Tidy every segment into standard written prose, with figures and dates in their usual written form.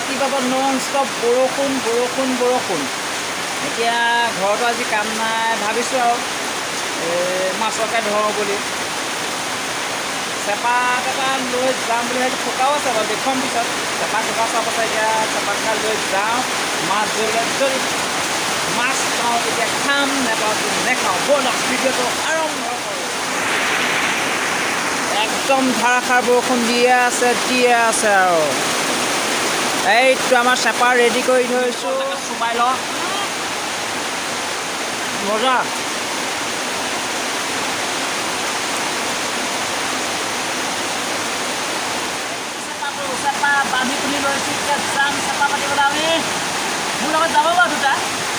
ৰাতিপুৱাৰ পৰা non stop বৰষুণ। এতিয়া ঘৰতো আজি কাম নাই, ভাবিছোঁ আৰু মাছকে ধৰোঁ বুলি। চেপা এটা লৈ যাম বুলি ভাবি থকাও আছে বাৰু, দেখুৱাম পিছত। চেপা চব আছে, এতিয়া চেপাকেইটা লৈ যাওঁ। মাছ ধৰিলে যদি মাছ পাওঁ তেতিয়া খাম, নেপাওঁ নেখাওঁ। ব'লক ভিডিঅ'টো আৰম্ভ কৰোঁ। একদম ধাৰাসাৰ বৰষুণ দিয়ে আছে আৰু এইটো আমাৰ চেপা ৰেডি কৰি থৈছোঁ। চুমাই লওঁ মজা। চেপা বান্ধি তুলি লৈছোঁ, এতিয়া যাম চেপা পাতিবলৈ। আমি মোৰ লগত যাব বাৰু দুটা,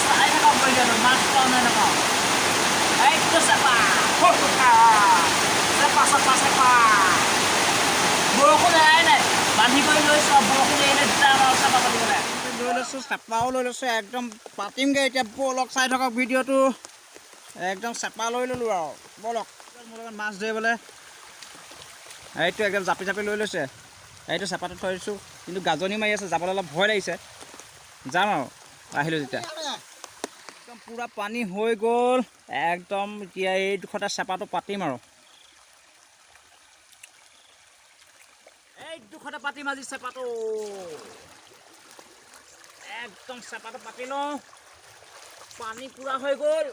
চাই থাকক কৰি দিয়াটো মাছ পাওঁ নে নাপাওঁ। এইটো চেপা বৰষুণ এৰাই নাই, বান্ধি কৰি লৈছোঁ। বৰষুণ এৰিলে যাম আৰু চেপা পাতিবলৈ। লৈ লৈছোঁ, চেপাও লৈ লৈছোঁ, একদম পাতিমগৈ এতিয়া। ব'লক চাই থাকক ভিডিঅ'টো। একদম চেপা লৈ ল'লোঁ আৰু ব'লক মোৰ লগত মাছ ধৰিবলৈ। এইটো একদম জাপি লৈ লৈছে। এইটো চেপাটো থৈ দিছোঁ, কিন্তু গাজনি মাৰি আছে, যাবলৈ অলপ ভয় লাগিছে। যাম আৰু আহিলোঁ যেতিয়া। একদম পূৰা পানী হৈ গ'ল। একদম এতিয়া এই দুখতে চেপাটো পাতিম আৰু এই দুখতে পাতিম আজি চেপাটো। একদম চেপাটো পাতি লওঁ, পানী পূৰা হৈ গ'ল।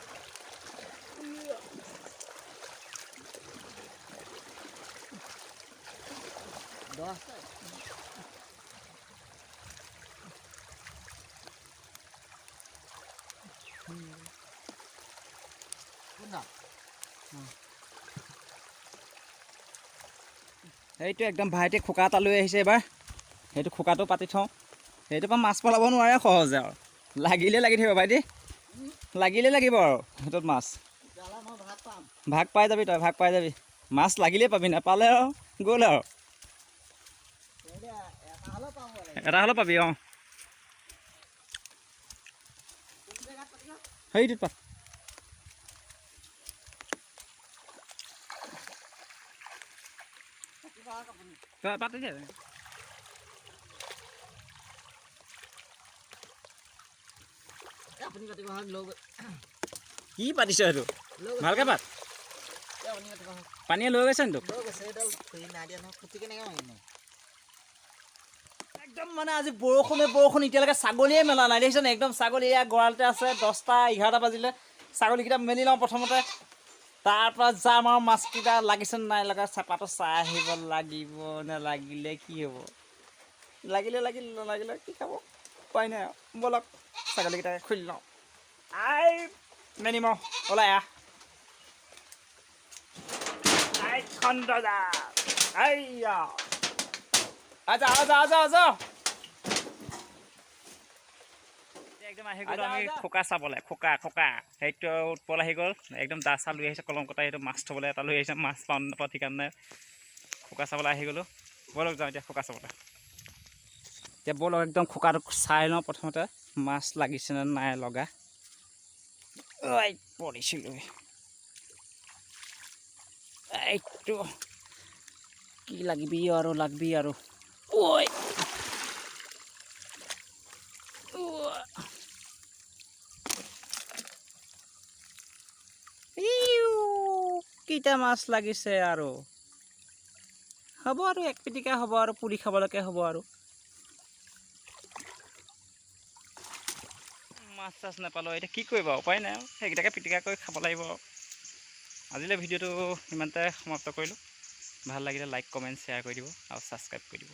সেইটো একদম ভাইটিয়ে খোকা এটা লৈ আহিছে এইবাৰ। সেইটো খোকাটো পাতি থওঁ, সেইটোৰ পৰা মাছ পলাব নোৱাৰে সহজে আৰু। লাগিলে লাগি থাকিব ভাইটি, লাগিলে লাগিব আৰু সেইটোত মাছ। ভাগ পাই যাবি তই, ভাগ পাই যাবি। মাছ লাগিলেই পাবি, নাপালে আৰু গ'ল আৰু। এটা হ'লেও পাবি অঁ। সেইটোত পাত পাতি দে। কি পাতিছ সেইটো? ভালকে পাত। পানীয়ে লৈ গৈছে নি তোক? একদম মানে আজি বৰষুণ এতিয়ালৈকে ছাগলীয়ে মেলা নাই, দেখিছেনে? একদম ছাগলী এয়া গঁৰালতে আছে। 10টা 11টা বাজিলে। ছাগলীকেইটা মেলি লওঁ প্ৰথমতে, তাৰপৰা যাম আৰু মাছকেইটা লাগিছে নাই লগা। চেপাটো চাই আহিব লাগিব, নেলাগিলে কি হ'ব? লাগিলে নালাগিলে কি খাব, উপায় নাই আৰু। ব'লক ছাগলীকেইটাকে খুলি লওঁ। মেনিম ওলাই আহ। আজা একদম আহি গ'লো আমি খোকা চাবলৈ। খোকা সেইটো উৎপল আহি গ'ল, একদম দা চা লৈ আহিছে, কলম কটা। সেইটো মাছ থ'বলৈ এটা লৈ আহিছে, মাছ পাওঁ নাপাওঁ ঠিকান নাই। খোকা চাবলৈ আহি গ'লোঁ। ব'লক যাওঁ এতিয়া খোকা চাবলৈ। এতিয়া ব'লক একদম খোকাটো চাই লওঁ প্ৰথমতে, মাছ লাগিছেনে নাই লগা। পৰিছিলোঁ এইটো কি লাগিবি আৰু ঐ কেইটা মাছ লাগিছে আৰু হ'ব আৰু এক পিটিকা হ'ব আৰু পুৰি খাবলৈকে হ'ব আৰু। মাছ চাছ নাপালোঁ, এতিয়া কি কৰিবা, উপায় নাই আৰু। সেইকেইটাকে পিটিকা কৰি খাব লাগিব আৰু। আজিলৈ ভিডিঅ'টো ইমানতে সমাপ্ত কৰিলোঁ। ভাল লাগিলে লাইক কমেণ্ট শ্বেয়াৰ কৰি দিব আৰু ছাবস্ক্ৰাইব কৰি দিব।